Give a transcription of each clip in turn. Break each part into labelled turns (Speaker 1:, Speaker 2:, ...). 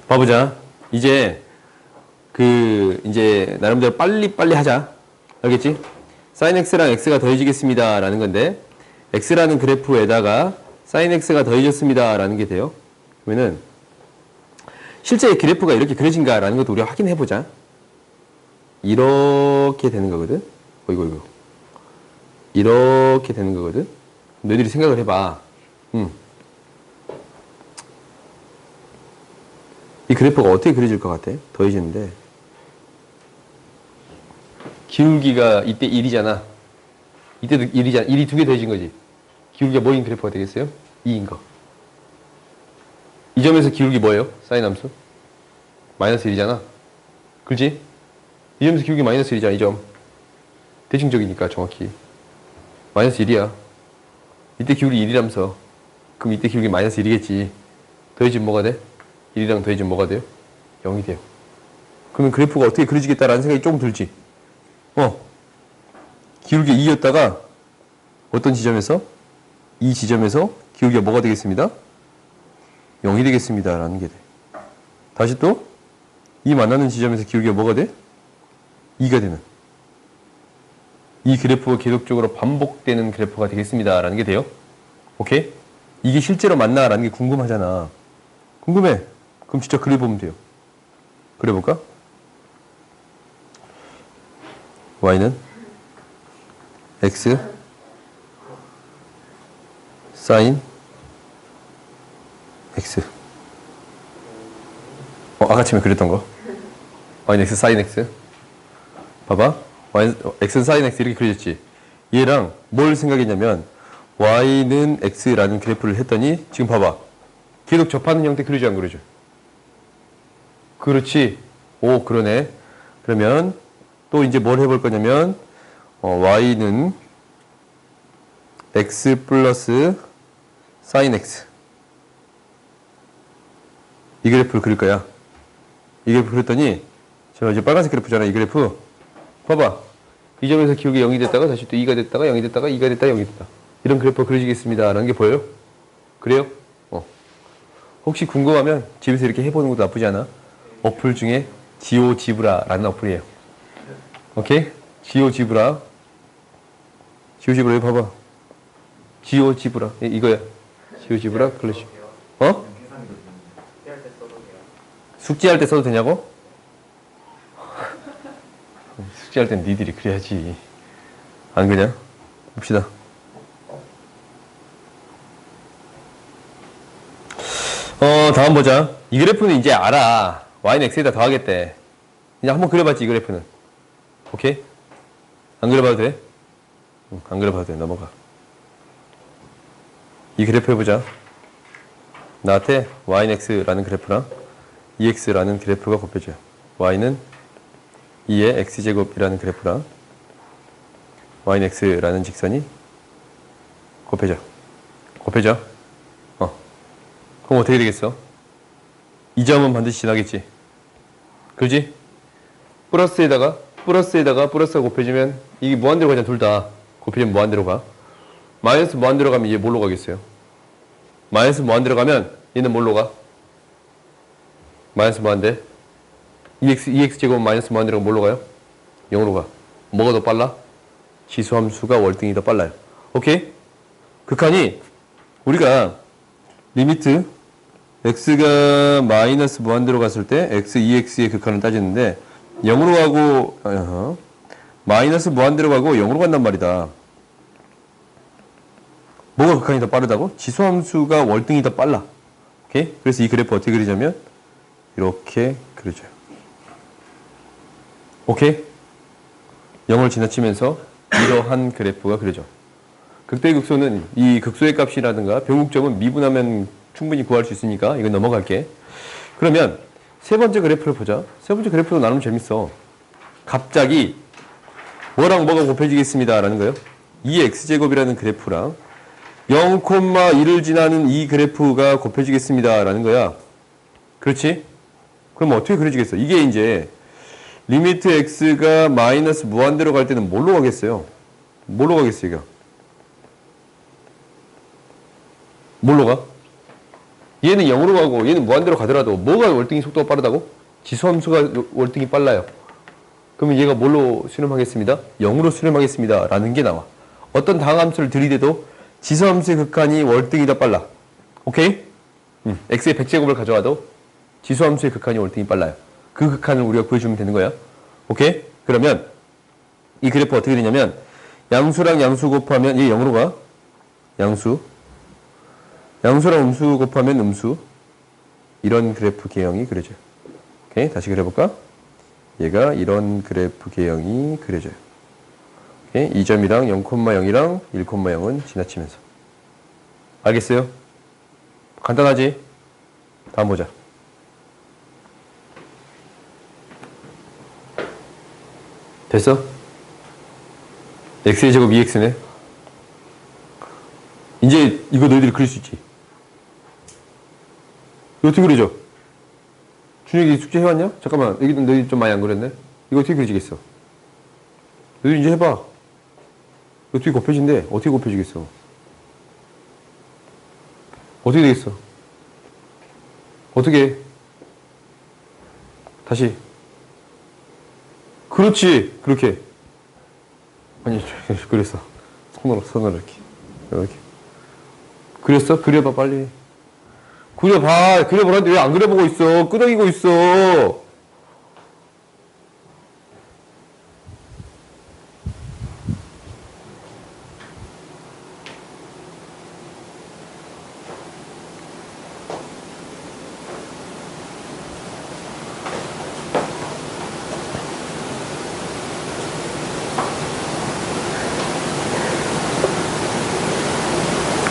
Speaker 1: 봐보자. 이제 나름대로 빨리 하자. 알겠지? sin x랑 x가 더해지겠습니다. 라는 건데, x라는 그래프에다가 sin x가 더해졌습니다. 라는 게 돼요. 그러면은, 실제 그래프가 이렇게 그려진가? 라는 것도 우리가 확인해보자. 이렇게 되는 거거든? 이거. 이렇게 되는 거거든? 너희들이 생각을 해봐. 이 그래프가 어떻게 그려질 것 같아? 더해지는데. 기울기가 이때 1이잖아. 이때도 1이잖아. 1이 두 개 더해진 거지. 기울기가 뭐인 그래프가 되겠어요? 2인 거. 이 점에서 기울기 뭐예요? 사인 함수? 마이너스 1이잖아. 그렇지? 이 점에서 기울기 마이너스 1이잖아. 이 점. 대칭적이니까 정확히. 마이너스 1이야. 이때 기울기 1이라면서. 그럼 이때 기울기 마이너스 1이겠지. 더해지면 뭐가 돼? 1이랑 더해지면 뭐가 돼요? 0이 돼요. 그러면 그래프가 어떻게 그려지겠다라는 생각이 조금 들지? 기울기 2였다가 어떤 지점에서? 이 지점에서 기울기가 뭐가 되겠습니다? 0이 되겠습니다. 라는 게 돼. 다시 또 이 만나는 지점에서 기울기가 뭐가 돼? 2가 되는. 이 그래프가 계속적으로 반복되는 그래프가 되겠습니다. 라는 게 돼요. 오케이? 이게 실제로 맞나? 라는 게 궁금하잖아. 궁금해. 그럼 진짜 그려보면 돼요. 그려볼까? y는 x sin x. 아까 처음에 그렸던 거. y는 x sin x. 봐봐. x는 sin x 이렇게 그려졌지. 얘랑 뭘 생각했냐면 y는 x라는 그래프를 했더니 지금 봐봐. 계속 접하는 형태 그려져 안 그려져? 그렇지. 오, 그러네. 그러면 또 이제 뭘 해볼 거냐면 y는 x 플러스 sin x. 이 그래프를 그릴 거야. 이 그래프 그렸더니 저 이제 빨간색 그래프잖아. 이 그래프. 봐봐. 이 점에서 기울기 0이 됐다가 다시 또 2가 됐다가 0이 됐다가 2가 됐다가 0이 됐다. 이런 그래프가 그려지겠습니다. 라는 게 보여요? 그래요? 혹시 궁금하면 집에서 이렇게 해보는 것도 나쁘지 않아. 어플 중에 지오지브라라는 어플이에요. 오케이? 지오지브라. 지오지브라 여기 봐봐. 지오지브라. 이거야. 지오지브라 클래식. 숙제할 때 써도 되냐고? 숙제할 땐 니들이 그래야지. 안 그냐? 봅시다. 다음 보자. 이 그래프는 이제 알아. y는 x에다 더하겠대. 그냥 한번 그려봤지, 이 그래프는. 오케이? 안 그려봐도 돼? 응, 안 그려봐도 돼. 넘어가. 이 그래프 해보자. 나한테 y는 x라는 그래프랑 2x라는 그래프가 곱해져요. y는 2의 x제곱이라는 그래프랑 y는 x라는 직선이 곱해져. 곱해져. 그럼 어떻게 되겠어? 이 점은 반드시 지나겠지. 그지? 플러스에다가 플러스가 곱해지면 이게 무한대로 가잖아. 둘 다 곱해지면 무한대로 가. 마이너스 무한대로 가면 얘 뭘로 가겠어요? 마이너스 무한대로 가면 얘는 뭘로 가? 마이너스 무한대. 2x 제곱 마이너스 무한대로 가면 뭘로 가요? 0으로 가. 뭐가 더 빨라? 지수함수가 월등히 더 빨라요. 오케이? 극한이 우리가 리미트 x가 마이너스 무한대로 갔을 때 x, 2x의 극한을 따지는데 0으로 가고 마이너스 무한대로 가고 0으로 간단 말이다. 뭐가 극한이 더 빠르다고? 지수함수가 월등히 더 빨라. 오케이? 그래서 이 그래프 어떻게 그리자면 이렇게 그려져요. 오케이? 0을 지나치면서 이러한 그래프가 그려져. 극대의 극소는 이 극소의 값이라든가 변곡점은 미분하면 충분히 구할 수 있으니까 이건 넘어갈게. 그러면 세 번째 그래프를 보자. 세 번째 그래프도 나름 재밌어. 갑자기 뭐랑 뭐가 곱해지겠습니다 라는 거예요. 2x제곱이라는 그래프랑 0,1을 지나는 이 그래프가 곱해지겠습니다 라는 거야. 그렇지? 그럼 어떻게 그려지겠어? 이게 이제 리미트 x가 마이너스 무한대로 갈 때는 뭘로 가겠어요? 뭘로 가겠어요, 이거? 뭘로 가? 얘는 0으로 가고 얘는 무한대로 가더라도 뭐가 월등히 속도가 빠르다고? 지수함수가 월등히 빨라요. 그러면 얘가 뭘로 수렴하겠습니다? 0으로 수렴하겠습니다. 라는 게 나와. 어떤 다항함수를 들이대도 지수함수의 극한이 월등히 더 빨라. 오케이? x의 100제곱을 가져와도 지수함수의 극한이 월등히 빨라요. 그 극한을 우리가 구해주면 되는 거야. 오케이? 그러면 이 그래프 어떻게 되냐면 양수랑 양수 곱하면 얘 0으로 가. 양수랑 음수 곱하면 음수. 이런 그래프 개형이 그려져요. 오케이? 다시 그려볼까? 얘가 이런 그래프 개형이 그려져요. 오케이? 2점이랑 0,0이랑 1,0은 지나치면서. 알겠어요? 간단하지? 다음 보자. 됐어? x의 제곱 2x네. 이제 이거 너희들이 그릴 수 있지? 이거 어떻게 그려져? 준혁이 숙제 해왔냐? 잠깐만, 여기는 너희 좀 많이 안 그렸네? 이거 어떻게 그려지겠어? 너희들 이제 해봐. 이거 어떻게 곱해진대? 어떻게 곱해지겠어? 어떻게 되겠어? 어떻게 해? 다시. 그렇지, 그렇게. 아니, 그랬어. 손으로 이렇게. 그렸어? 그려봐, 빨리. 그려보라는데 왜 안 그려보고 있어? 끄덕이고 있어.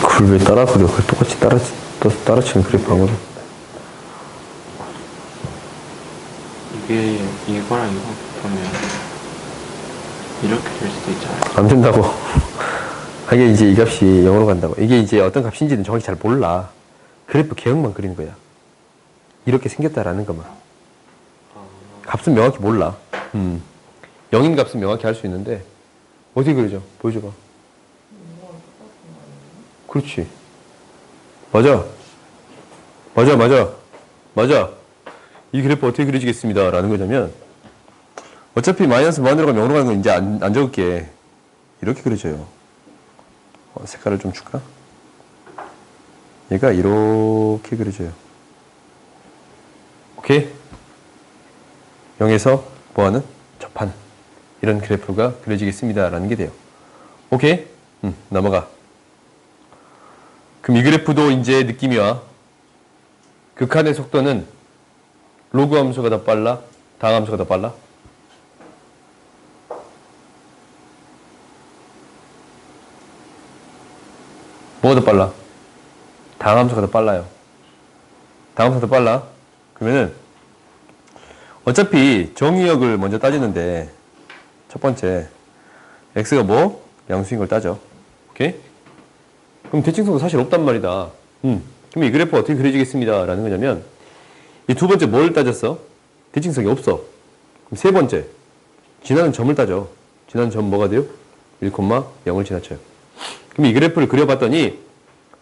Speaker 1: 그걸 왜 따라 그려? 그걸 똑같이 따라치는 그래프 하거든.
Speaker 2: 이게 이거랑 이거 보면 이렇게 될 수도 있잖아요.
Speaker 1: 안 된다고. 이게 이제 이 값이 0으로 간다고. 이게 이제 어떤 값인지는 정확히 잘 몰라. 그래프 개형만 그리는 거야. 이렇게 생겼다라는 것만. 값은 명확히 몰라. 0인 값은 명확히 알 수 있는데 어떻게 그려져? 보여줘봐. 그렇지. 맞아. 이 그래프 어떻게 그려지겠습니다. 라는 거냐면 어차피 마이너스 무한대로 가면 0으로 가는 건 이제 안 적을게. 이렇게 그려져요. 색깔을 좀 줄까? 얘가 이렇게 그려져요. 오케이? 0에서 뭐하는? 접하는 이런 그래프가 그려지겠습니다. 라는 게 돼요. 오케이? 넘어가. 그럼 이 그래프도 이제 느낌이 와. 극한의 속도는 로그 함수가 더 빨라? 다항 함수가 더 빨라? 뭐가 더 빨라? 다항 함수가 더 빨라요. 다항 함수가 더 빨라? 그러면은 어차피 정의역을 먼저 따지는데 첫 번째 x가 뭐? 양수인 걸 따져. 오케이? 그럼 대칭성도 사실 없단 말이다. 그럼 이 그래프 어떻게 그려지겠습니다. 라는 거냐면 이 두 번째 뭘 따졌어? 대칭성이 없어. 그럼 세 번째 지나는 점을 따져. 지나는 점 뭐가 돼요? 1,0을 지나쳐요. 그럼 이 그래프를 그려봤더니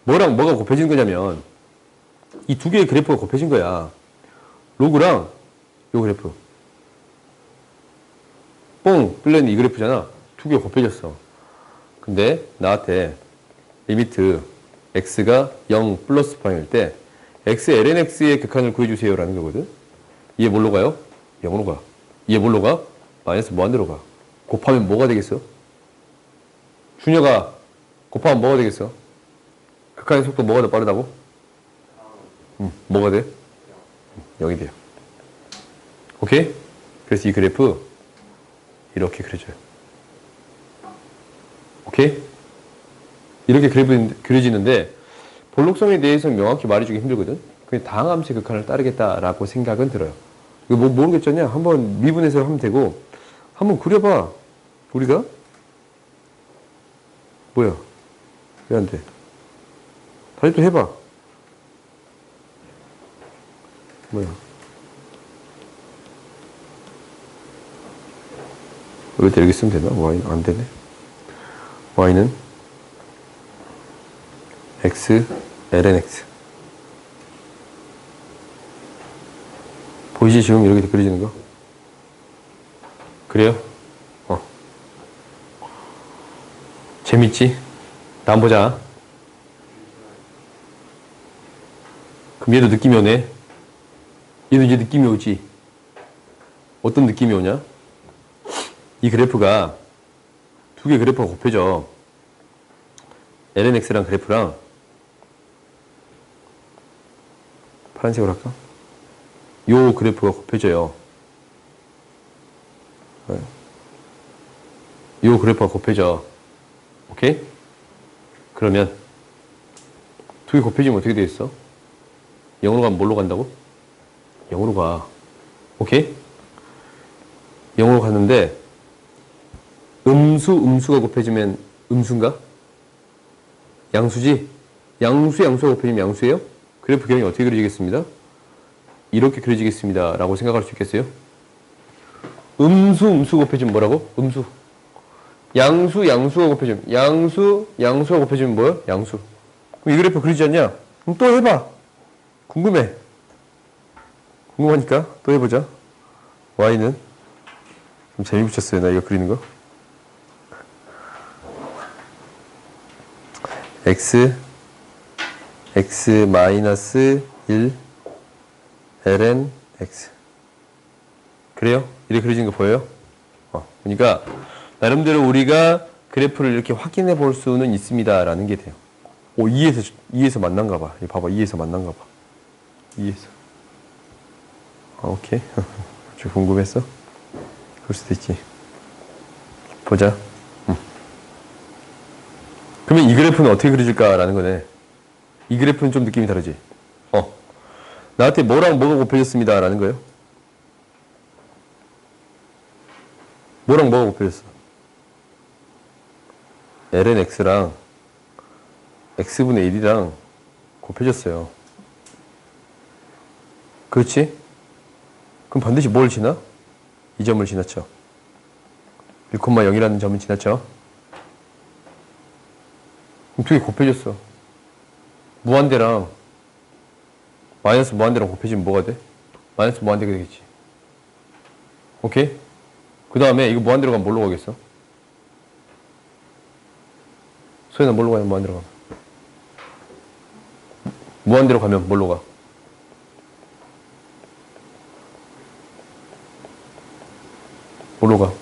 Speaker 1: 뭐랑 뭐가 곱해진 거냐면 이 두 개의 그래프가 곱해진 거야. 로그랑 요 그래프. 뽕 뚫려있는 이 그래프잖아. 두 개가 곱해졌어. 근데 나한테 리미트 x가 0 플러스 방일 때 x lnx의 극한을 구해주세요 라는 거거든. 얘 뭘로 가요? 0으로 가. 얘 뭘로 가? 마이너스 무한대로 가. 곱하면 뭐가 되겠어? 준혁아, 곱하면 뭐가 되겠어? 극한의 속도 뭐가 더 빠르다고? 뭐가 돼? 0이 돼요. 오케이? 그래서 이 그래프 이렇게 그려져요. 오케이? 이렇게 그려지는데 볼록성에 대해서 명확히 말해주기 힘들거든. 그냥 다항함수의 극한을 따르겠다라고 생각은 들어요. 이거 뭐 모르겠잖냐? 한번 미분해서 하면 되고 한번 그려봐. 우리가 뭐야? 왜 안 돼? 다시 또 해봐. 뭐야? 여기다 이렇게 쓰면 되나? y 안 되네. y는 x ln x 보이지? 지금 이렇게 그려지는 거? 그래요? 재밌지? 다음 보자. 그럼 얘도 느낌이 오네. 얘도 이제 느낌이 오지. 어떤 느낌이 오냐? 이 그래프가 두 개 그래프가 곱해져. lnx랑 그래프랑 파란색으로 할까? 요 그래프가 곱해져요. 요 그래프가 곱해져. 오케이? 그러면 두 개 곱해지면 어떻게 되겠어? 0으로 가면 뭘로 간다고? 0으로 가. 오케이? 0으로 갔는데 음수가 곱해지면 음수인가? 양수지? 양수가 곱해지면 양수예요? 그래프 그림이 어떻게 그려지겠습니다? 이렇게 그려지겠습니다. 라고 생각할 수 있겠어요? 음수가 곱해지면 뭐라고? 음수. 양수가 곱해지면 양수가 곱해지면 뭐예요? 양수. 그럼 이 그래프 그리지 않냐? 그럼 또 해봐. 궁금해. 궁금하니까 또 해보자. y는 좀 재미 붙였어요. 나 이거 그리는 거. x 마이너스 1 ln x. 그래요? 이렇게 그려진 거 보여요? 그러니까 나름대로 우리가 그래프를 이렇게 확인해 볼 수는 있습니다. 라는 게 돼요. 오, 2에서 만난가 봐. 이거 봐봐. 2에서 만난가 봐. 2에서. 오케이. 좀 궁금했어? 그럴 수도 있지. 보자. 그러면 이 그래프는 어떻게 그려질까라는 거네. 이 그래프는 좀 느낌이 다르지? 나한테 뭐랑 뭐가 곱해졌습니다. 라는 거예요. 뭐랑 뭐가 곱해졌어? ln x랑 x분의 1이랑 곱해졌어요. 그렇지? 그럼 반드시 뭘 지나? 이 점을 지났죠. 1,0이라는 점을 지났죠. 그럼 두 개 곱해졌어. 무한대랑 마이너스 무한대랑 곱해지면 뭐가 돼? 마이너스 무한대가 되겠지. 오케이? 그 다음에 이거 무한대로 가면 뭘로 가겠어? 소연아 뭘로 가면 무한대로 가면? 무한대로 가면 뭘로 가? 뭘로 가?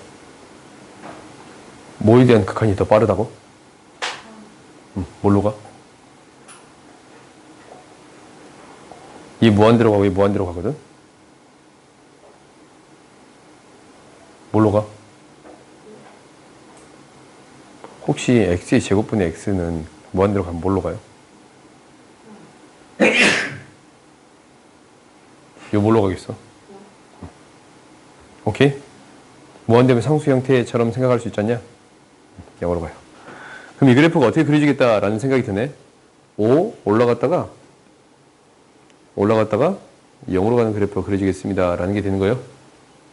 Speaker 1: 뭐에 대한 극한이 더 빠르다고? 뭘로 가? 이 무한대로 가고 이 무한대로 가거든? 뭘로 가? 혹시 x의 제곱분의 x는 무한대로 가면 뭘로 가요? 이거 뭘로 가겠어? 오케이? 무한대면 상수 형태처럼 생각할 수 있지 않냐? 0으로 가요. 그럼 이 그래프가 어떻게 그려지겠다라는 생각이 드네. 5 올라갔다가 0으로 가는 그래프가 그려지겠습니다. 라는 게 되는 거예요.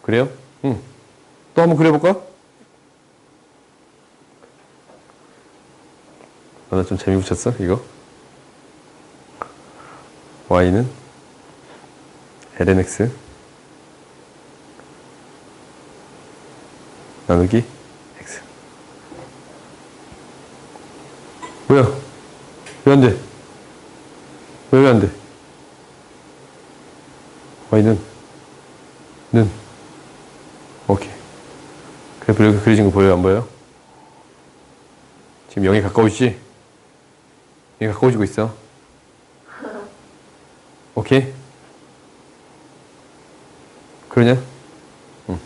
Speaker 1: 그래요? 응. 또 한번 그려볼까? 나 좀 재미 붙였어, 이거? y는 ln x 나누기 x. 뭐야? 왜 안 돼? 왜 안 돼? y는 오케이. 그래프 이렇게 그려진 거 보여요? 안 보여요? 지금 0에 가까우시지? 0에 가까워지고 있어. 오케이? 그러냐? 응.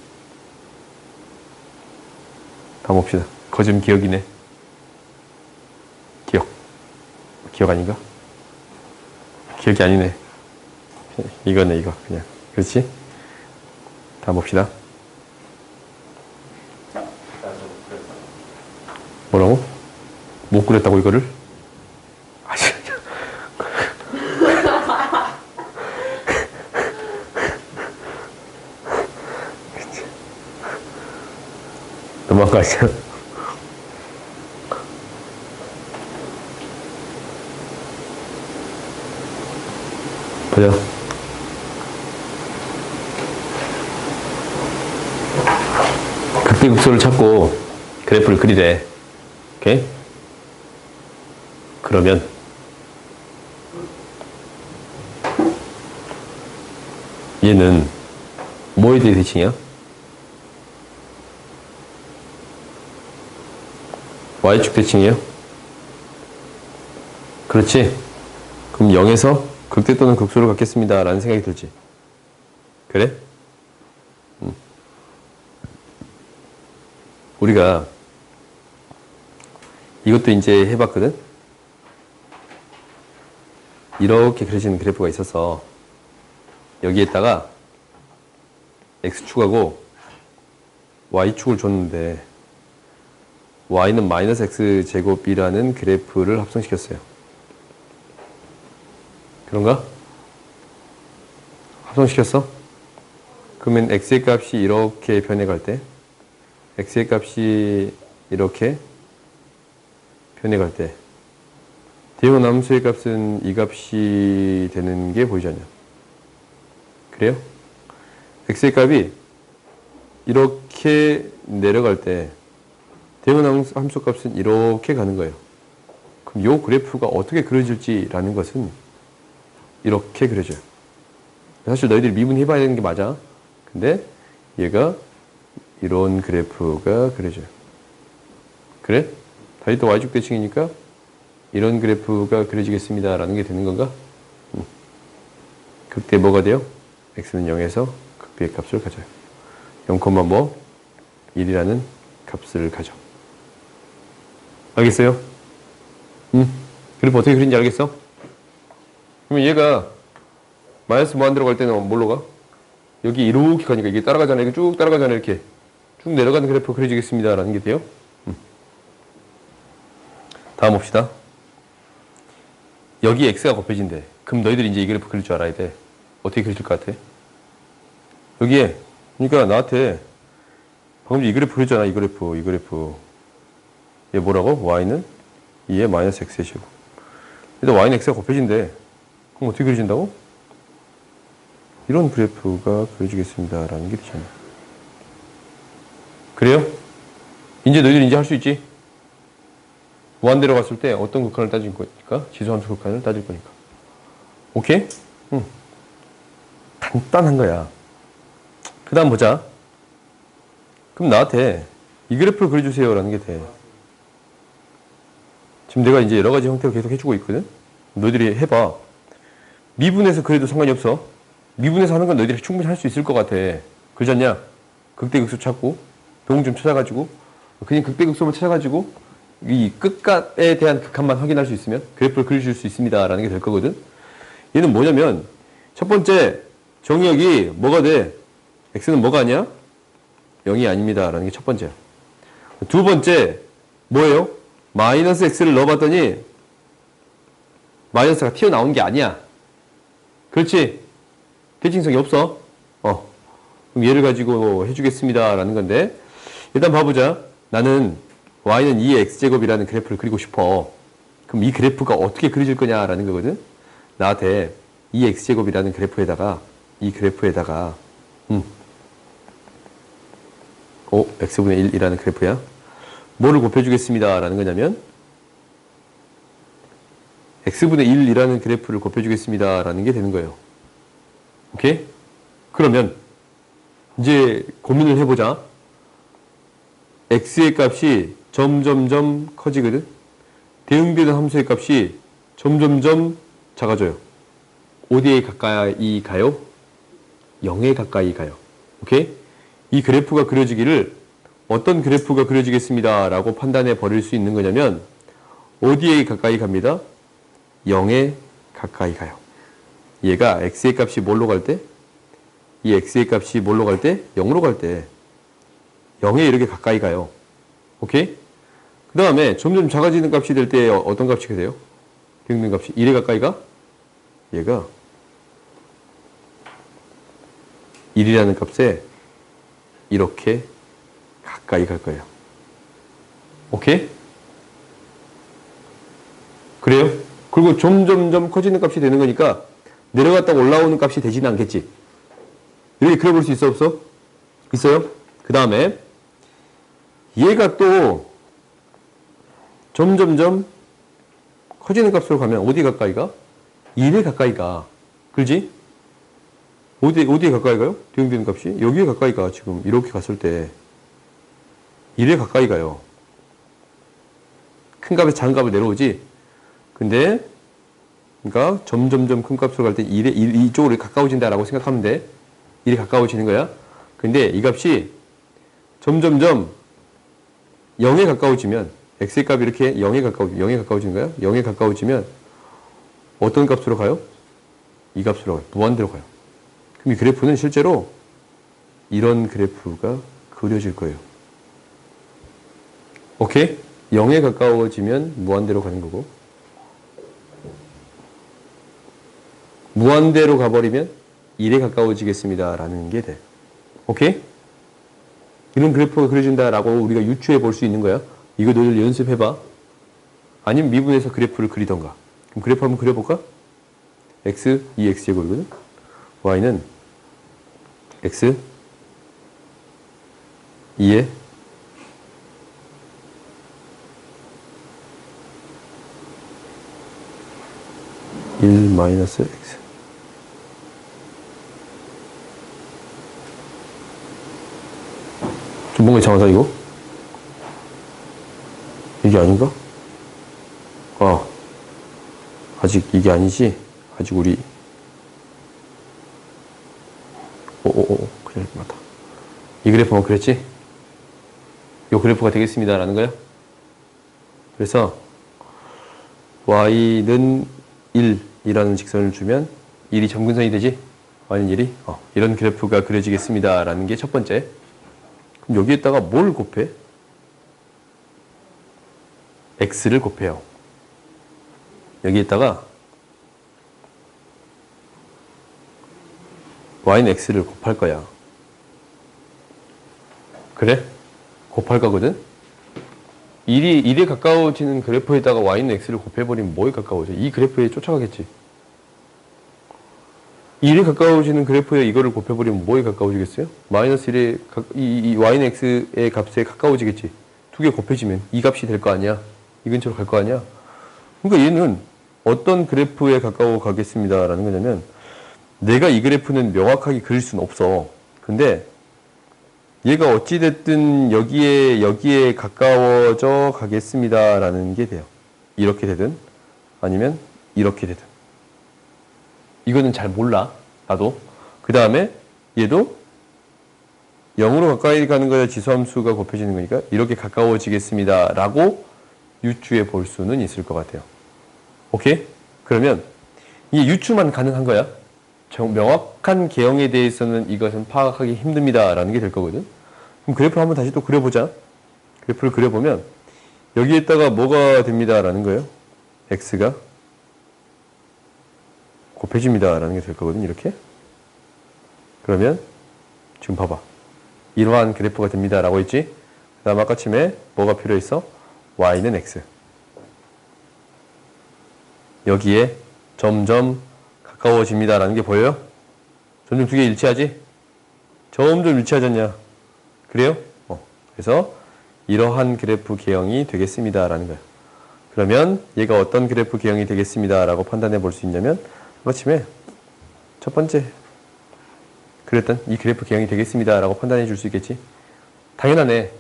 Speaker 1: 다음 봅시다. 거짓 기억이네. 기억 아닌가? 기억이 아니네. 이거네, 이거. 그냥. 그렇지? 다음 봅시다. 뭐라고? 못 그렸다고, 이거를? 넘어가자. 보자. 극대극소를 찾고 그래프를 그리래. 오케이? 그러면 얘는 뭐에 대해 대칭이야? y축 대칭이에요? 그렇지? 그럼 0에서 극대 또는 극소를 갖겠습니다 라는 생각이 들지. 그래? 우리가 이것도 이제 해봤거든? 이렇게 그려지는 그래프가 있어서 여기에다가 x축하고 y축을 줬는데 y는 마이너스 x제곱이라는 그래프를 합성시켰어요. 그런가? 합성시켰어? 그러면 x의 값이 이렇게 변해갈 때 x의 값이 이렇게 변해갈 때 대응원 함수의 값은 이 값이 되는 게 보이지 않냐? 그래요? x의 값이 이렇게 내려갈 때 대응원 함수 값은 이렇게 가는 거예요. 그럼 이 그래프가 어떻게 그려질지라는 것은 이렇게 그려져요. 사실 너희들이 미분해봐야 되는 게 맞아. 근데 얘가 이런 그래프가 그려져요. 그래? 다시 또 y축 대칭이니까 이런 그래프가 그려지겠습니다 라는 게 되는 건가? 극대 뭐가 돼요? x는 0에서 극비의 값을 가져요. 0, 뭐 1이라는 값을 가져. 알겠어요? 그래프 어떻게 그린지 알겠어? 그러면 얘가 마이너스 무한대로 갈 때는 뭘로 가? 여기 이렇게 가니까 이게 따라가잖아요. 이게 쭉 따라가잖아요. 이렇게 쭉 내려가는 그래프 그려지겠습니다 라는 게 돼요. 다음 봅시다. 여기 x가 곱해진대. 그럼 너희들이 이제 이 그래프 그릴 줄 알아야 돼. 어떻게 그려질 것 같아? 여기에 그러니까 나한테 방금 이 그래프 그렸잖아. 이 그래프 얘 뭐라고? y는 2에 마이너스 x의 제곱. 일단 y는 x가 곱해진대. 그럼 어떻게 그려진다고? 이런 그래프가 그려지겠습니다 라는 게 되잖아. 그래요? 이제 너희들이 이제 할 수 있지? 무한대로 갔을 때 어떤 극한을 따질 거니까? 지수함수 극한을 따질 거니까. 오케이? 간단한 거야. 그 다음 보자. 그럼 나한테 이 그래프를 그려주세요 라는 게 돼. 지금 내가 이제 여러 가지 형태로 계속 해주고 있거든? 너희들이 해봐. 미분해서 그래도 상관이 없어. 미분해서 하는 건 너희들이 충분히 할 수 있을 것 같아. 그러지 않냐? 극대극소 찾고 동점 찾아가지고 그냥 극대극소만 찾아가지고 이 끝값에 대한 극한만 확인할 수 있으면 그래프를 그려줄 수 있습니다 라는 게 될 거거든. 얘는 뭐냐면 첫 번째 정의역이 뭐가 돼? x는 뭐가 아니야? 0이 아닙니다 라는 게 첫 번째야. 두 번째 뭐예요? 마이너스 x를 넣어봤더니 마이너스가 튀어나온 게 아니야. 그렇지? 대칭성이 없어. 그럼 얘를 가지고 해주겠습니다 라는 건데 일단 봐보자. 나는 y는 2의 x제곱이라는 그래프를 그리고 싶어. 그럼 이 그래프가 어떻게 그려질 거냐라는 거거든. 나한테 2의 x제곱이라는 그래프에다가 이 그래프에다가 x분의 1이라는 그래프야. 뭐를 곱해주겠습니다 라는 거냐면 x분의 1이라는 그래프를 곱해주겠습니다 라는 게 되는 거예요. 오케이? 그러면 이제 고민을 해보자. x의 값이 점점점 커지거든. 대응되는 함수의 값이 점점점 작아져요. 어디에 가까이 가요? 0에 가까이 가요. 오케이? 이 그래프가 그려지기를 어떤 그래프가 그려지겠습니다 라고 판단해 버릴 수 있는 거냐면 어디에 가까이 갑니다? 0에 가까이 가요. 얘가 x의 값이 뭘로 갈 때? 이 x의 값이 뭘로 갈 때? 0으로 갈 때 0에 이렇게 가까이 가요. 오케이? 그 다음에 점점 작아지는 값이 될 때 어떤 값이 돼요? 대응되는 값이 1에 가까이 가? 얘가 1이라는 값에 이렇게 가까이 갈 거예요. 오케이? 그래요? 그리고 점점점 커지는 값이 되는 거니까 내려갔다가 올라오는 값이 되지는 않겠지. 이렇게 그려볼 수 있어 없어? 있어요? 그 다음에 얘가 또 점점점 커지는 값으로 가면 어디 가까이 가? 1에 가까이 가. 그렇지? 어디에 가까이 가요? 대응되는 값이? 여기에 가까이 가. 지금 이렇게 갔을 때 1에 가까이 가요. 큰 값에서 작은 값을 내려오지? 근데 그러니까 점점점 큰 값으로 갈 때 1에 이쪽으로 가까워진다라고 생각하면 돼. 1에 가까워지는 거야. 근데 이 값이 점점점 0에 가까워지면 x의 값이 이렇게 0에 가까워지는 거야. 0에 가까워지면 어떤 값으로 가요? 이 값으로 가요. 무한대로 가요. 그럼 이 그래프는 실제로 이런 그래프가 그려질 거예요. 오케이? 0에 가까워지면 무한대로 가는 거고 무한대로 가버리면 1에 가까워지겠습니다. 라는 게 돼. 오케이? 이런 그래프가 그려진다라고 우리가 유추해 볼 수 있는 거야. 이거 너희들 연습해봐. 아니면 미분해서 그래프를 그리던가. 그럼 그래프 한번 그려볼까? x, 2x제곱이거든. y는 x, 2에 1 마이너스 x. 좀 뭔가 이상하다 이거? 이게 아닌가? 아직 이게 아니지? 아직 우리 그냥 맞다. 이 그래프만 그랬지? 이 그래프가 되겠습니다 라는 거야. 그래서 y는 1이라는 직선을 주면 1이 점근선이 되지? y는 1이? 이런 그래프가 그려지겠습니다 라는 게 첫 번째. 그럼 여기에다가 뭘 곱해? x를 곱해요. 여기에다가 y는 x를 곱할 거야. 그래? 곱할 거거든? 1에 가까워지는 그래프에다가 y는 x를 곱해버리면 뭐에 가까워져? 이 그래프에 쫓아가겠지. 1에 가까워지는 그래프에 이거를 곱해버리면 뭐에 가까워지겠어요? 마이너스 1에 이 y는 x의 값에 가까워지겠지. 두 개 곱해지면 이 값이 될 거 아니야. 이 근처로 갈 거 아니야. 그러니까 얘는 어떤 그래프에 가까워 가겠습니다 라는 거냐면 내가 이 그래프는 명확하게 그릴 수는 없어. 근데 얘가 어찌됐든 여기에 가까워져 가겠습니다 라는 게 돼요. 이렇게 되든 아니면 이렇게 되든. 이거는 잘 몰라. 나도. 그 다음에 얘도 0으로 가까이 가는 거야 지수함수가 곱해지는 거니까 이렇게 가까워지겠습니다 라고 유추해 볼 수는 있을 것 같아요. 오케이? 그러면 이 유추만 가능한 거야. 명확한 개형에 대해서는 이것은 파악하기 힘듭니다 라는 게 될 거거든. 그럼 그래프를 한번 다시 또 그려보자. 그래프를 그려보면 여기에다가 뭐가 됩니다 라는 거예요. x가 곱해집니다 라는 게 될 거거든. 이렇게. 그러면 지금 봐봐. 이러한 그래프가 됩니다 라고 했지. 그 다음 아까 침에 뭐가 필요했어? y는 x. 여기에 점점 가까워집니다 라는 게 보여요? 점점 두 개 일치하지? 점점 일치하지 않냐? 그래요? 그래서 이러한 그래프 개형이 되겠습니다 라는 거예요. 그러면 얘가 어떤 그래프 개형이 되겠습니다 라고 판단해 볼 수 있냐면 아침에 첫 번째 그랬던 이 그래프 개형이 되겠습니다 라고 판단해 줄 수 있겠지? 당연하네.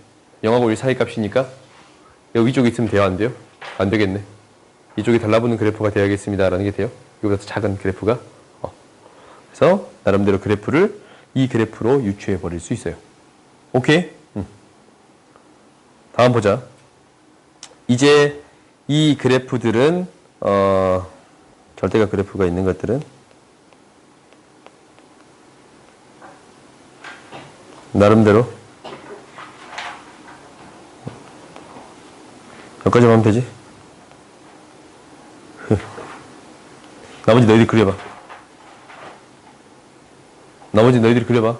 Speaker 1: 0하고 1 사이 값이니까 여기 위쪽에 있으면 돼요? 안 돼요? 안 되겠네. 이쪽이 달라붙는 그래프가 되어야겠습니다 라는 게 돼요. 이거보다 더 작은 그래프가. 그래서 나름대로 그래프를 이 그래프로 유추해 버릴 수 있어요. 오케이? 다음 보자. 이제 이 그래프들은 절대값 그래프가 있는 것들은 나름대로 여기까지만 하면 되지. 나머지 너희들이 그려봐. 나머지 너희들이 그려봐.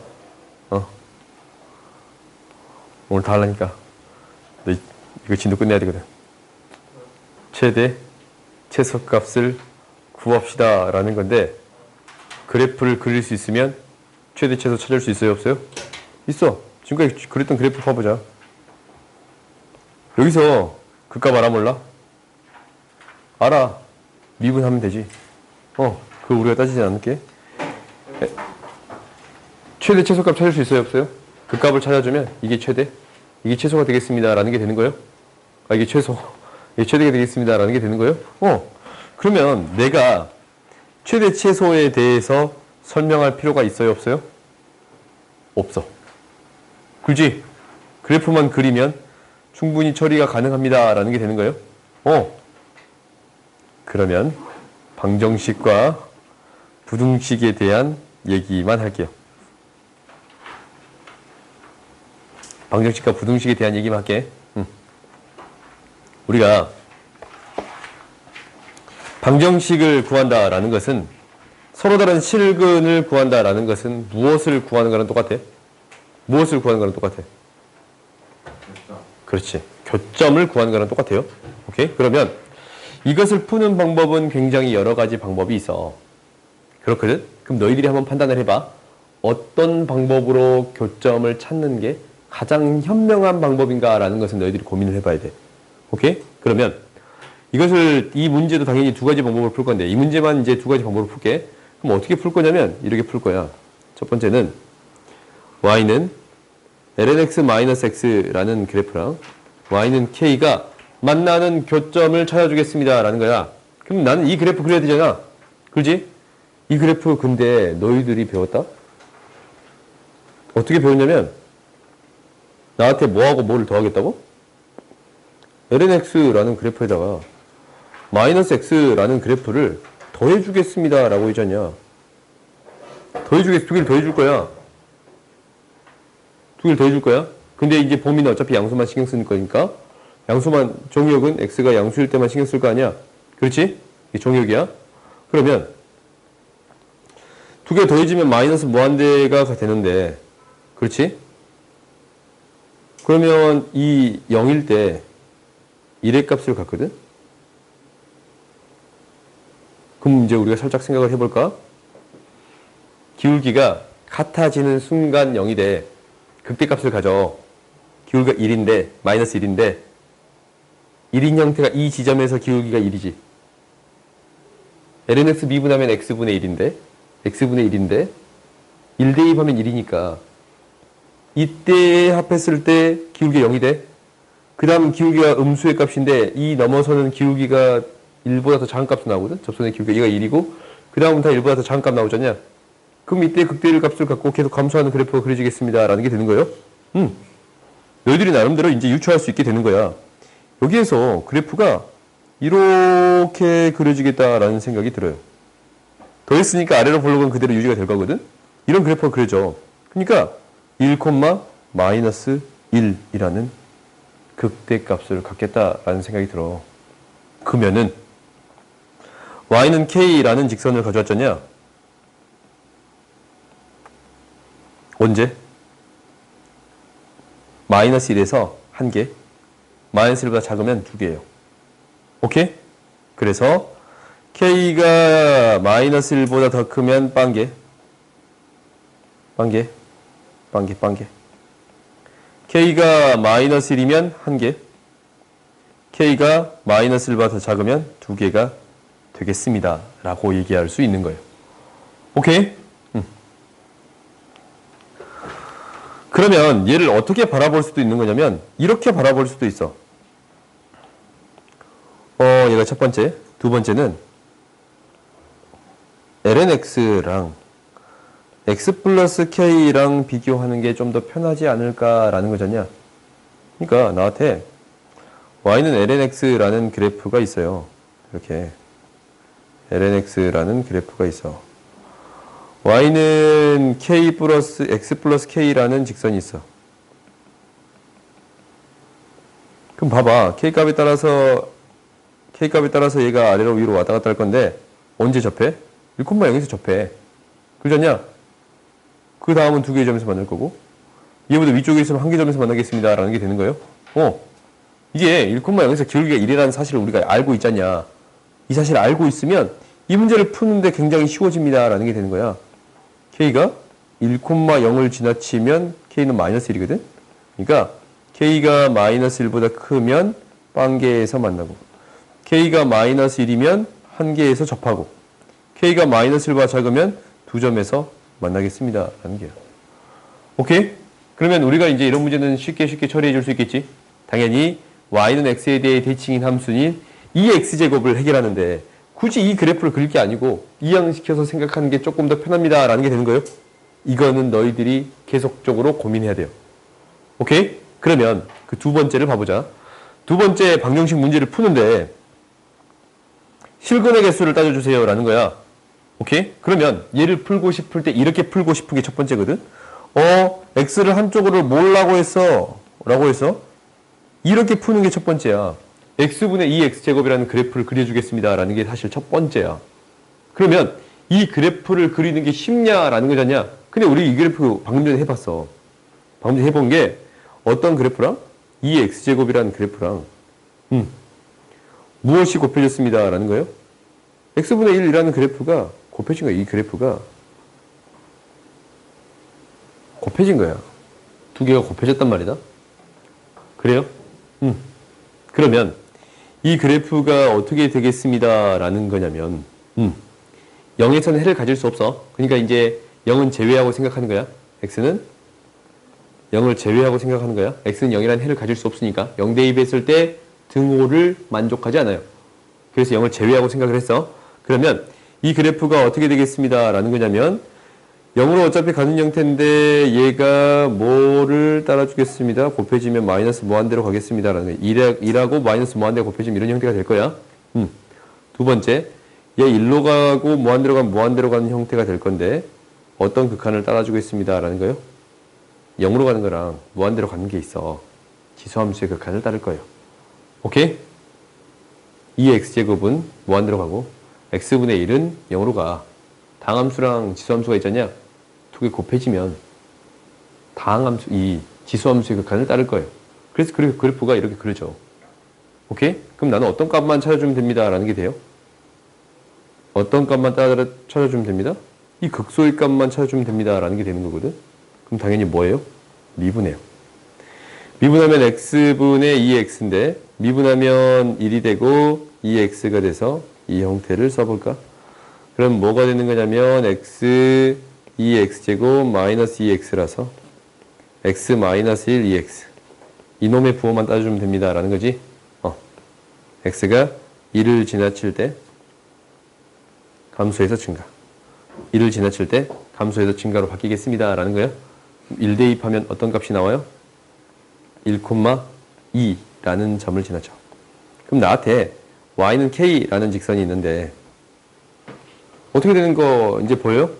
Speaker 1: 오늘 다 하려니까. 너 이거 진도 끝내야 되거든. 최대 최소값을 구합시다 라는 건데 그래프를 그릴 수 있으면 최대 최소 찾을 수 있어요? 없어요? 있어. 지금까지 그렸던 그래프 봐보자. 여기서 그 값 알아 몰라? 알아. 미분하면 되지. 그거 우리가 따지지 않을게. 최대 최소값 찾을 수 있어요, 없어요? 그 값을 찾아주면 이게 최대, 이게 최소가 되겠습니다. 라는 게 되는 거예요? 이게 최소, 이게 최대가 되겠습니다. 라는 게 되는 거예요? 그러면 내가 최대 최소에 대해서 설명할 필요가 있어요, 없어요? 없어. 그지? 그래프만 그리면 충분히 처리가 가능합니다. 라는 게 되는 거예요? 그러면 방정식과 부등식에 대한 얘기만 할게요. 방정식과 부등식에 대한 얘기만 할게. 우리가 방정식을 구한다라는 것은 서로 다른 실근을 구한다라는 것은 무엇을 구하는 거랑 똑같아? 무엇을 구하는 거랑 똑같아? 그렇지. 교점을 구하는 거랑 똑같아요. 오케이? 그러면 이것을 푸는 방법은 굉장히 여러 가지 방법이 있어. 그렇거든? 그럼 너희들이 한번 판단을 해봐. 어떤 방법으로 교점을 찾는 게 가장 현명한 방법인가라는 것은 너희들이 고민을 해봐야 돼. 오케이? 그러면 이 문제도 당연히 두 가지 방법을 풀 건데 이 문제만 이제 두 가지 방법으로 풀게. 그럼 어떻게 풀 거냐면 이렇게 풀 거야. 첫 번째는 y는 lnx-x라는 그래프랑 y는 k가 만나는 교점을 찾아주겠습니다. 라는 거야. 그럼 나는 이 그래프 그려야 되잖아. 그렇지? 이 그래프 근데 너희들이 배웠다? 어떻게 배웠냐면 나한테 뭐하고 뭐를 더하겠다고? lnx라는 그래프에다가 마이너스 x라는 그래프를 더해주겠습니다. 라고 했잖냐. 두 개를 더해줄 거야. 두 개를 더해줄 거야. 근데 이제 범위는 어차피 양수만 신경 쓰는 거니까 양수만, 종역은 x가 양수일 때만 신경 쓸 거 아니야. 그렇지? 이게 종역이야. 그러면 두 개 더해지면 마이너스 무한대가 되는데, 그렇지? 그러면 이 0일 때 1의 값을 갖거든? 그럼 이제 우리가 살짝 생각을 해볼까? 기울기가 같아지는 순간 0이 돼. 극대값을 가져. 기울기가 1인데, 마이너스 1인데, 1인 형태가 이 지점에서 기울기가 1이지. lnx 미분하면 x분의 1인데, x분의 1인데, 1 대입하면 1이니까, 이때 합했을 때 기울기가 0이 돼. 그 다음 기울기가 음수의 값인데, 이 넘어서는 기울기가 1보다 더 작은 값이 나오거든? 접선의 기울기가 얘가 1이고, 그 다음은 다 1보다 더 작은 값 나오잖냐? 그럼 이때 극대일 값을 갖고 계속 감소하는 그래프가 그려지겠습니다. 라는 게 되는 거예요. 너희들이 나름대로 이제 유추할 수 있게 되는 거야. 여기에서 그래프가 이렇게 그려지겠다라는 생각이 들어요. 더했으니까 아래로 볼록은 그대로 유지가 될 거거든? 이런 그래프가 그려져. 그러니까 1, 마이너스 1이라는 극대값을 갖겠다라는 생각이 들어. 그러면은 y는 k라는 직선을 가져왔잖냐? 언제? 마이너스 1에서 1개, 마이너스 1보다 작으면 2개예요. 오케이? 그래서 k가 마이너스 1보다 더 크면 빵개, k가 마이너스 1이면 1개, k가 마이너스 1보다 더 작으면 2개가 되겠습니다. 라고 얘기할 수 있는 거예요. 오케이? 그러면 얘를 어떻게 바라볼 수도 있는 거냐면 이렇게 바라볼 수도 있어. 얘가 첫 번째. 두 번째는 lnx랑 x 플러스 k랑 비교하는 게 좀 더 편하지 않을까라는 거잖냐. 그러니까 나한테 y는 lnx라는 그래프가 있어요. 이렇게 lnx라는 그래프가 있어. y는 k 플러스 x 플러스 k라는 직선이 있어. 그럼 봐봐. k값에 따라서 얘가 아래로 위로 왔다 갔다 할 건데 언제 접해? 1,0에서 접해. 그러잖냐? 그 다음은 두 개의 점에서 만날 거고 얘보다 위쪽에 있으면 한 개 점에서 만나겠습니다. 라는 게 되는 거예요. 이게 1,0에서 기울기가 1이라는 사실을 우리가 알고 있잖냐. 이 사실을 알고 있으면 이 문제를 푸는데 굉장히 쉬워집니다. 라는 게 되는 거야. k가 1,0을 지나치면 k는 마이너스 1이거든? 그러니까 k가 마이너스 1보다 크면 빵개에서 만나고 k가 마이너스 1이면 한 개에서 접하고 k가 마이너스 1보다 작으면 두 점에서 만나겠습니다. 라는 게요. 오케이? 그러면 우리가 이제 이런 문제는 쉽게 처리해 줄 수 있겠지? 당연히 y는 x에 대해 대칭인 함수인 2x제곱을 해결하는데 굳이 이 그래프를 그릴 게 아니고 이항시켜서 생각하는 게 조금 더 편합니다. 라는 게 되는 거예요. 이거는 너희들이 계속적으로 고민해야 돼요. 오케이? 그러면 그 두 번째를 봐보자. 두 번째 방정식 문제를 푸는데 실근의 개수를 따져주세요. 라는 거야. 오케이? 그러면 얘를 풀고 싶을 때 이렇게 풀고 싶은 게 첫 번째거든. x를 한쪽으로 몰라고 했어. 라고 해서 이렇게 푸는 게 첫 번째야. x분의 2x제곱이라는 그래프를 그려주겠습니다. 라는 게 사실 첫 번째야. 그러면 이 그래프를 그리는 게 쉽냐라는 거잖냐. 근데 우리 이 그래프 방금 전에 해봤어. 방금 전에 해본 게 어떤 그래프랑 2x제곱이라는 그래프랑 무엇이 곱해졌습니다. 라는 거예요. x분의 1이라는 그래프가 곱해진 거야. 이 그래프가 곱해진 거야. 두 개가 곱해졌단 말이다. 그래요? 그러면 이 그래프가 어떻게 되겠습니다. 라는 거냐면 0에서는 해를 가질 수 없어. 그러니까 이제 0은 제외하고 생각하는 거야. x는 0을 제외하고 생각하는 거야. x는 0이라는 해를 가질 수 없으니까 0 대입했을 때 등호를 만족하지 않아요. 그래서 0을 제외하고 생각을 했어. 그러면 이 그래프가 어떻게 되겠습니다. 라는 거냐면 0으로 어차피 가는 형태인데 얘가 뭐를 따라주겠습니다. 곱해지면 마이너스 무한대로 가겠습니다. 라는 거예요. 1하고 마이너스 무한대로 곱해지면 이런 형태가 될 거야. 두 번째, 얘 1로 가고 무한대로 가면 무한대로 가는 형태가 될 건데 어떤 극한을 따라주겠습니다. 라는 거예요. 0으로 가는 거랑 무한대로 가는 게 있어. 지수함수의 극한을 따를 거예요. 오케이? 2x제곱은 무한대로 가고 x분의 1은 0으로 가. 당함수랑 지수함수가 있잖냐? 두 개 곱해지면 당함수, 이 지수함수의 극한을 따를 거예요. 그래서 그래프가 이렇게 그려져. 오케이? 그럼 나는 어떤 값만 찾아주면 됩니다. 라는 게 돼요. 어떤 값만 찾아주면 됩니다. 이 극소의 값만 찾아주면 됩니다. 라는 게 되는 거거든. 그럼 당연히 뭐예요? 미분해요. 미분하면 x분의 2x인데 미분하면 1이 되고 2x가 돼서 이 형태를 써볼까? 그럼 뭐가 되는 거냐면 x 2x제곱 마이너스 2x라서 x 마이너스 1 2x 이놈의 부호만 따져주면 됩니다. 라는 거지. x가 1을 지나칠 때 감소해서 증가. 1을 지나칠 때 감소해서 증가로 바뀌겠습니다. 라는 거예요. 1 대입하면 어떤 값이 나와요? 1,2라는 점을 지나쳐. 그럼 나한테 y는 k라는 직선이 있는데 어떻게 되는 거 이제 보여요?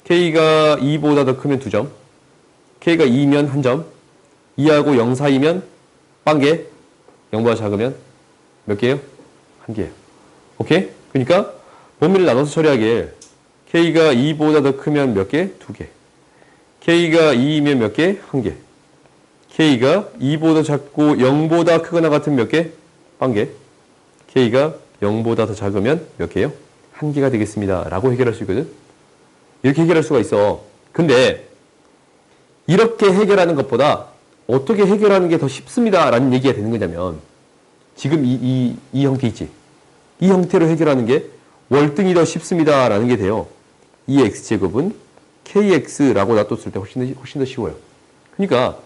Speaker 1: k가 2보다 더 크면 2점, k가 2면 1점, 2하고 0 사이면 빵개, 0보다 작으면 몇 개예요? 1개예요. 오케이? 그러니까 범위를 나눠서 처리하길 k가 2보다 더 크면 몇 개? 2개. k가 2이면 몇 개? 1개. k가 2보다 작고 0보다 크거나 같으면 몇 개? 빵개. k가 0보다 더 작으면 몇 개요? 1개가 되겠습니다. 라고 해결할 수 있거든. 이렇게 해결할 수가 있어. 근데 이렇게 해결하는 것보다 어떻게 해결하는 게 더 쉽습니다. 라는 얘기가 되는 거냐면 지금 이 형태 있지. 이 형태로 해결하는 게 월등히 더 쉽습니다. 라는 게 돼요. 이 x제곱은 kx라고 놔뒀을 때 훨씬 더 쉬워요. 그러니까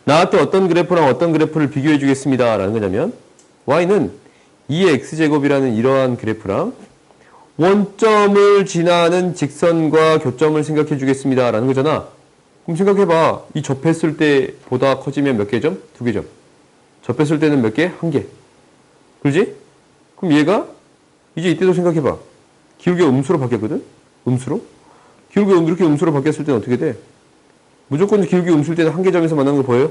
Speaker 1: 나한테 어떤 그래프랑 어떤 그래프를 비교해 주겠습니다. 라는 거냐면 y는 2x제곱이라는 이러한 그래프랑 원점을 지나는 직선과 교점을 생각해 주겠습니다. 라는 거잖아. 그럼 생각해봐. 이 접했을 때보다 커지면 몇 개 점? 2개 점. 접했을 때는 몇 개? 1개. 그러지? 그럼 얘가 이제 이때도 생각해봐. 기울기가 음수로 바뀌었거든? 음수로? 기울기가 이렇게 음수로 바뀌었을 때는 어떻게 돼? 무조건 기울기 음수일 때는 1개 점에서 만나는 거 보여요?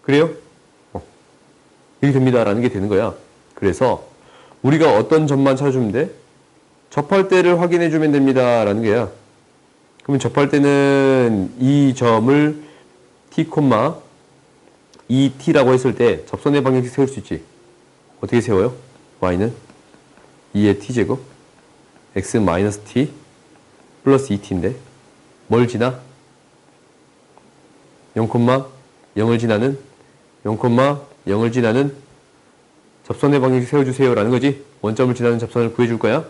Speaker 1: 그래요? 이렇게 됩니다. 라는 게 되는 거야. 그래서 우리가 어떤 점만 찾아주면 돼? 접할 때를 확인해 주면 됩니다. 라는 거야. 그러면 접할 때는 이 점을 t, 2t라고 했을 때 접선의 방정식 세울 수 있지. 어떻게 세워요? y는 2의 t제곱 x 마이너스 t 플러스 2t인데 뭘 지나? 0, 0을 지나는 0,0을 지나는 접선의 방식 세워주세요 라는 거지. 원점을 지나는 접선을 구해줄 거야.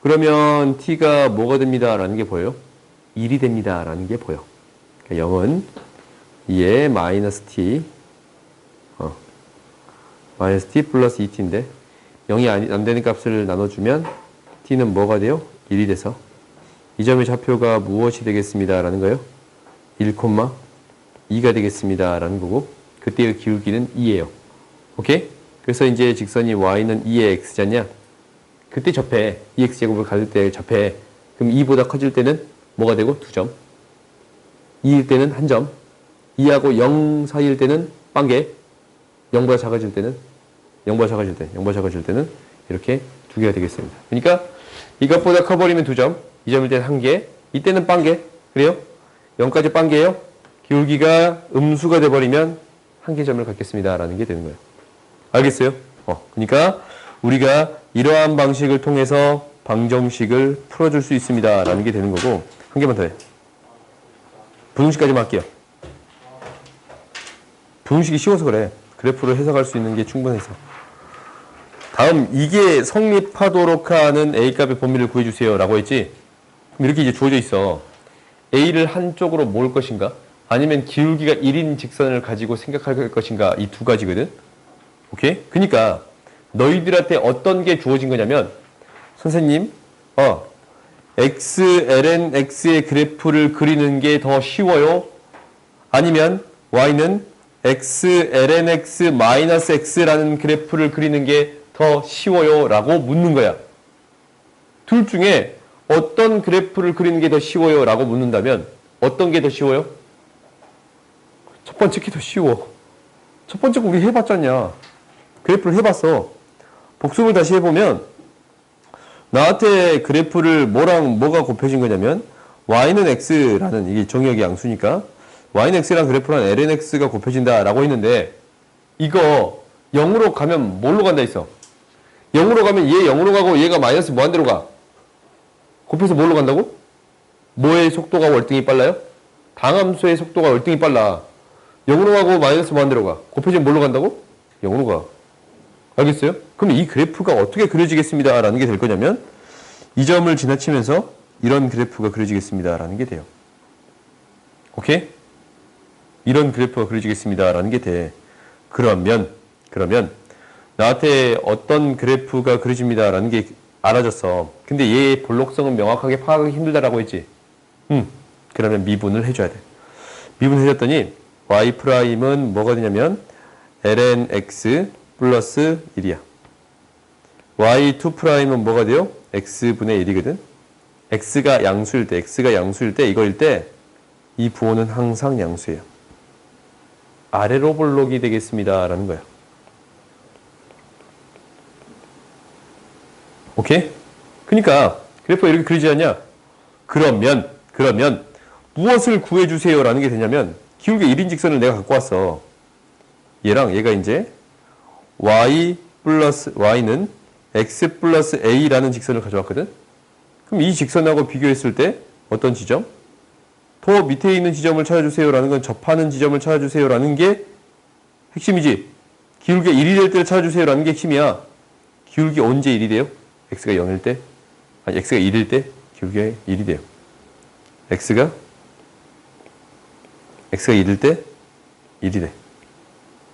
Speaker 1: 그러면 t가 뭐가 됩니다 라는 게 보여요? 1이 됩니다 라는 게 보여. 그러니까 0은 2에 마이너스 t 마이너스 t 플러스 2t인데 0이 안 되는 값을 나눠주면 t는 뭐가 돼요? 1이 돼서 이 점의 좌표가 무엇이 되겠습니다 라는 거예요? 1,2가 되겠습니다 라는 거고 그때의 기울기는 2예요. 오케이? 그래서 이제 직선이 y는 2의 x잖냐? 그때 접해. 2x제곱을 가질 때 접해. 그럼 2보다 커질 때는 뭐가 되고? 2점. 2일 때는 1점. 2하고 0 사이일 때는 빵개. 0보다 작아질 때는 이렇게 2개가 되겠습니다. 그러니까 이것보다 커버리면 2점. 2점일 때는 1개. 이때는 빵개. 그래요? 0까지 빵개예요. 기울기가 음수가 돼버리면 1개 점을 갖겠습니다. 라는 게 되는 거예요. 알겠어요? 그러니까 우리가 이러한 방식을 통해서 방정식을 풀어줄 수 있습니다. 라는 게 되는 거고 한 개만 더 해. 부등식까지만 할게요. 부등식이 쉬워서 그래. 그래프를 해석할 수 있는 게 충분해서. 다음 이게 성립하도록 하는 A값의 범위를 구해주세요. 라고 했지? 그럼 이렇게 이제 주어져 있어. A를 한쪽으로 모을 것인가? 아니면 기울기가 1인 직선을 가지고 생각할 것인가? 이 두 가지거든? 오케이? 그러니까 너희들한테 어떤 게 주어진 거냐면 선생님, x, ln, x의 그래프를 그리는 게 더 쉬워요? 아니면 y는 x, ln, x, 마이너스 x라는 그래프를 그리는 게 더 쉬워요? 라고 묻는 거야. 둘 중에 어떤 그래프를 그리는 게 더 쉬워요? 라고 묻는다면 어떤 게 더 쉬워요? 첫 번째 게 더 쉬워. 첫 번째 거 우리 해봤잖냐. 그래프를 해봤어. 복습을 다시 해보면 나한테 그래프를 뭐랑 뭐가 곱해진 거냐면 y는 x라는 이게 정의역의 양수니까 y는 x랑 그래프랑 ln x가 곱해진다 라고 했는데 이거 0으로 가면 뭘로 간다 했어? 0으로 가면 얘 0으로 가고 얘가 마이너스 무한대로 가. 곱해서 뭘로 간다고? 뭐의 속도가 월등히 빨라요? 당함수의 속도가 월등히 빨라. 0으로 가고 마이너스 무한대로 가. 곱해지면 뭘로 간다고? 0으로 가. 알겠어요? 그럼 이 그래프가 어떻게 그려지겠습니다. 라는 게 될 거냐면 이 점을 지나치면서 이런 그래프가 그려지겠습니다. 라는 게 돼요. 오케이? 이런 그래프가 그려지겠습니다. 라는 게 돼. 그러면 나한테 어떤 그래프가 그려집니다. 라는 게 알아졌어. 근데 얘의 볼록성은 명확하게 파악하기 힘들다라고 했지. 그러면 미분을 해줘야 돼. 미분을 해줬더니 y'은 뭐가 되냐면 ln x 플러스 1이야. y2'은 뭐가 돼요? x분의 1이거든. x가 양수일 때 이거일 때 이 부호는 항상 양수예요. 아래로 볼록이 되겠습니다. 라는 거야. 오케이? 그러니까 그래프가 이렇게 그리지 않냐? 그러면 무엇을 구해주세요. 라는 게 되냐면 기울기 1인 직선을 내가 갖고 왔어. 얘랑 얘가 이제 y는 x 플러스 a라는 직선을 가져왔거든. 그럼 이 직선하고 비교했을 때 어떤 지점? 더 밑에 있는 지점을 찾아주세요. 라는 건 접하는 지점을 찾아주세요. 라는 게 핵심이지. 기울기가 1이 될 때를 찾아주세요. 라는 게 핵심이야. 기울기 언제 1이 돼요? x가 0일 때? 아니 x가 1일 때 기울기가 1이 돼요. x가 1일 때 1이 돼.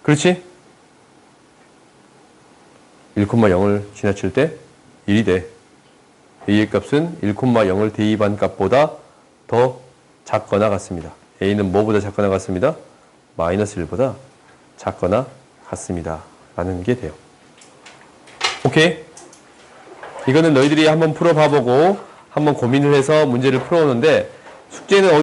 Speaker 1: 그렇지? 1,0을 지나칠 때 1이 돼. a의 값은 1,0을 대입한 값보다 더 작거나 같습니다. a는 뭐보다 작거나 같습니다? 마이너스 1보다 작거나 같습니다. 라는 게 돼요. 오케이? 이거는 너희들이 한번 풀어봐보고 한번 고민을 해서 문제를 풀어오는데 숙제는